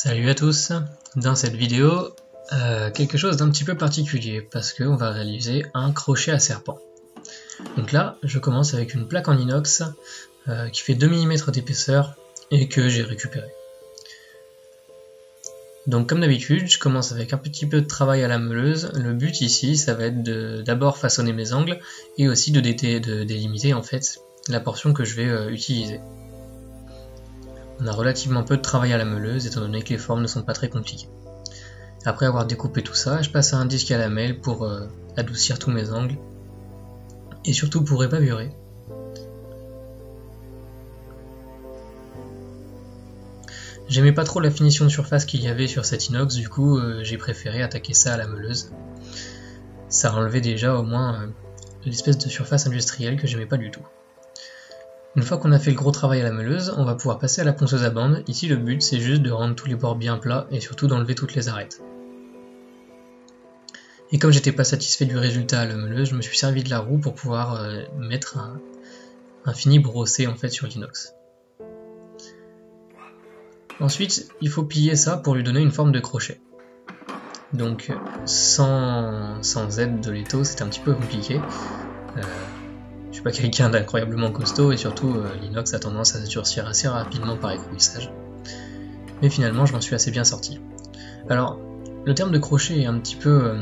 Salut à tous. Dans cette vidéo, quelque chose d'un petit peu particulier parce qu'on va réaliser un crochet à serpent. Donc là, je commence avec une plaque en inox qui fait 2 mm d'épaisseur et que j'ai récupérée. Donc comme d'habitude, je commence avec un petit peu de travail à la meuleuse. Le but ici, ça va être d'abord façonner mes angles et aussi de délimiter en fait la portion que je vais utiliser. On a relativement peu de travail à la meuleuse étant donné que les formes ne sont pas très compliquées. Après avoir découpé tout ça, je passe à un disque à lamelles pour adoucir tous mes angles et surtout pour épavurer. J'aimais pas trop la finition de surface qu'il y avait sur cet inox, du coup j'ai préféré attaquer ça à la meuleuse. Ça enlevait déjà au moins l'espèce de surface industrielle que j'aimais pas du tout. Une fois qu'on a fait le gros travail à la meuleuse, on va pouvoir passer à la ponceuse à bande. Ici le but c'est juste de rendre tous les bords bien plats et surtout d'enlever toutes les arêtes. Et comme j'étais pas satisfait du résultat à la meuleuse, je me suis servi de la roue pour pouvoir mettre un fini brossé en fait sur l'inox. Ensuite, il faut plier ça pour lui donner une forme de crochet. Donc sans aide de l'étau, c'est un petit peu compliqué. Je suis pas quelqu'un d'incroyablement costaud et surtout l'inox a tendance à se durcir assez rapidement par écrouissage. Mais finalement, je m'en suis assez bien sorti. Alors, le terme de crochet est un petit peu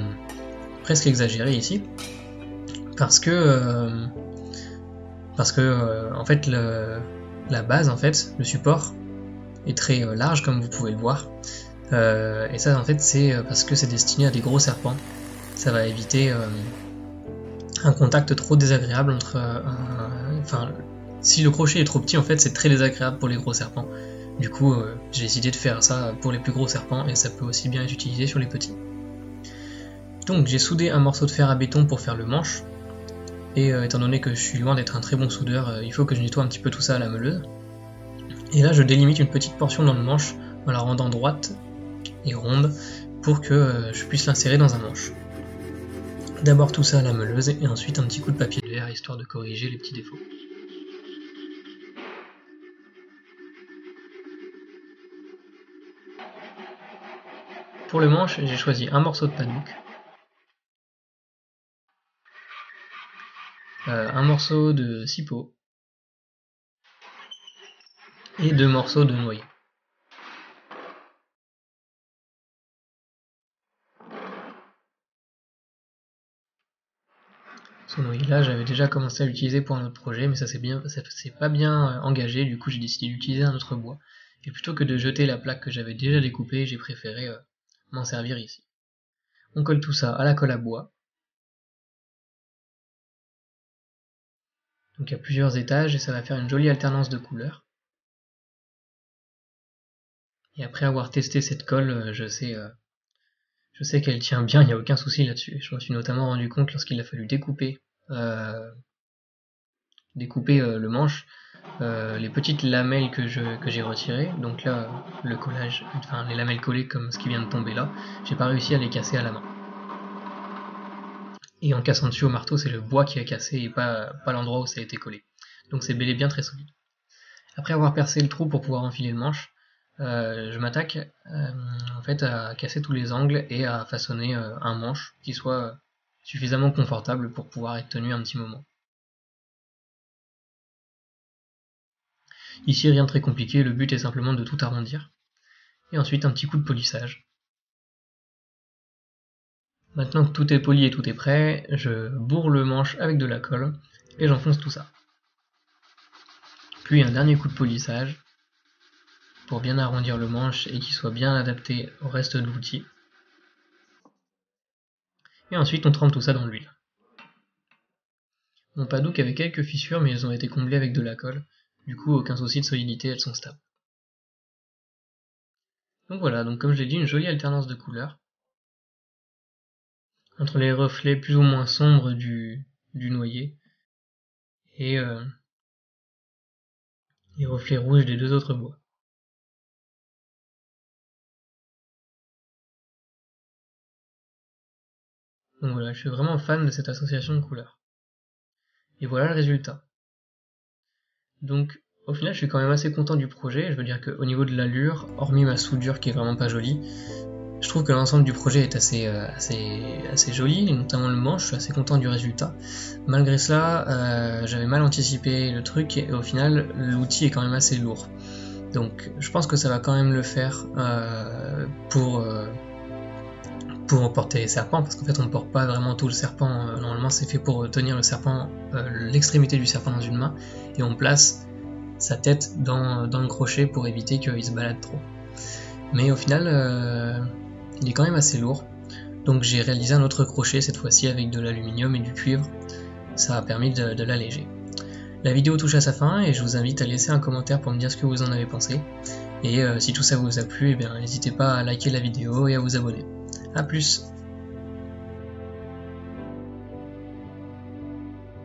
presque exagéré ici, parce que en fait la base, en fait, le support est très large comme vous pouvez le voir, et ça en fait c'est parce que c'est destiné à des gros serpents. Ça va éviter un contact trop désagréable entre enfin si le crochet est trop petit en fait c'est très désagréable pour les gros serpents. Du coup j'ai décidé de faire ça pour les plus gros serpents et ça peut aussi bien être utilisé sur les petits. Donc j'ai soudé un morceau de fer à béton pour faire le manche, et étant donné que je suis loin d'être un très bon soudeur, il faut que je nettoie un petit peu tout ça à la meuleuse. Et là je délimite une petite portion dans le manche en la rendant droite et ronde pour que je puisse l'insérer dans un manche. D'abord tout ça à la meuleuse et ensuite un petit coup de papier de verre histoire de corriger les petits défauts. Pour le manche, j'ai choisi un morceau de padouk, un morceau de cipeau et 2 morceaux de noyer. Ce noyer-là, j'avais déjà commencé à l'utiliser pour un autre projet, mais ça s'est pas bien engagé, du coup j'ai décidé d'utiliser un autre bois. Et plutôt que de jeter la plaque que j'avais déjà découpée, j'ai préféré m'en servir ici. On colle tout ça à la colle à bois. Donc il y a plusieurs étages et ça va faire une jolie alternance de couleurs. Et après avoir testé cette colle, je sais qu'elle tient bien, il n'y a aucun souci là-dessus. Je me suis notamment rendu compte lorsqu'il a fallu découper le manche, les petites lamelles que j'ai retirées, donc là le collage, enfin les lamelles collées comme ce qui vient de tomber là, j'ai pas réussi à les casser à la main. Et en cassant dessus au marteau, c'est le bois qui a cassé et pas l'endroit où ça a été collé. Donc c'est bel et bien très solide. Après avoir percé le trou pour pouvoir enfiler le manche, je m'attaque en fait à casser tous les angles et à façonner un manche qui soit suffisamment confortable pour pouvoir être tenu un petit moment. Ici rien de très compliqué, le but est simplement de tout arrondir. Et ensuite un petit coup de polissage. Maintenant que tout est poli et tout est prêt, je bourre le manche avec de la colle et j'enfonce tout ça. Puis un dernier coup de polissage pour bien arrondir le manche et qu'il soit bien adapté au reste de l'outil. Et ensuite on trempe tout ça dans l'huile. Mon padouk avait quelques fissures mais elles ont été comblées avec de la colle, du coup aucun souci de solidité, elles sont stables. Donc voilà, donc comme je l'ai dit, une jolie alternance de couleurs entre les reflets plus ou moins sombres du noyer et les reflets rouges des deux autres bois. Donc voilà, je suis vraiment fan de cette association de couleurs. Et voilà le résultat. Donc au final je suis quand même assez content du projet. Je veux dire qu'au niveau de l'allure, hormis ma soudure qui est vraiment pas jolie, je trouve que l'ensemble du projet est assez joli, notamment le manche, je suis assez content du résultat. Malgré cela, j'avais mal anticipé le truc et au final l'outil est quand même assez lourd. Donc je pense que ça va quand même le faire pour porter les serpents, parce qu'en fait on ne porte pas vraiment tout le serpent, normalement c'est fait pour tenir le serpent, l'extrémité du serpent dans une main, et on place sa tête dans le crochet pour éviter qu'il se balade trop. Mais au final, il est quand même assez lourd, donc j'ai réalisé un autre crochet cette fois-ci avec de l'aluminium et du cuivre, ça a permis de l'alléger. La vidéo touche à sa fin et je vous invite à laisser un commentaire pour me dire ce que vous en avez pensé, et si tout ça vous a plu, n'hésitez pas à liker la vidéo et à vous abonner. A plus.